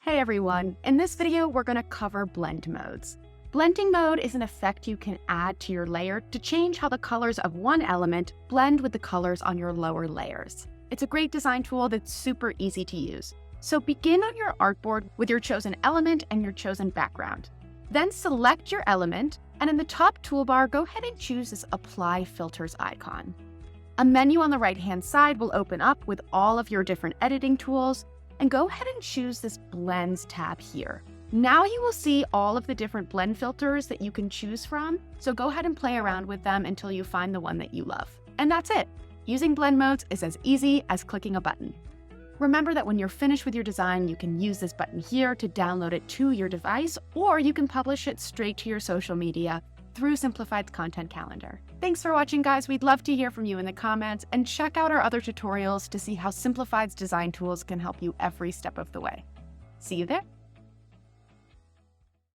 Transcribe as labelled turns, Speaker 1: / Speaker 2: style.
Speaker 1: Hey everyone, in this video we're going to cover blend modes. Blending mode is an effect you can add to your layer to change how the colors of one element blend with the colors on your lower layers. It's a great design tool that's super easy to use. So begin on your artboard with your chosen element and your chosen background. Then select your element, and in the top toolbar go ahead and choose this Apply Filters icon. A menu on the right-hand side will open up with all of your different editing tools, and go ahead and choose this Blends tab here. Now you will see all of the different blend filters that you can choose from, so go ahead and play around with them until you find the one that you love. And that's it. Using blend modes is as easy as clicking a button. Remember that when you're finished with your design, you can use this button here to download it to your device, or you can publish it straight to your social media through Simplified's content calendar. Thanks for watching, guys. We'd love to hear from you in the comments, and check out our other tutorials to see how Simplified's design tools can help you every step of the way. See you there.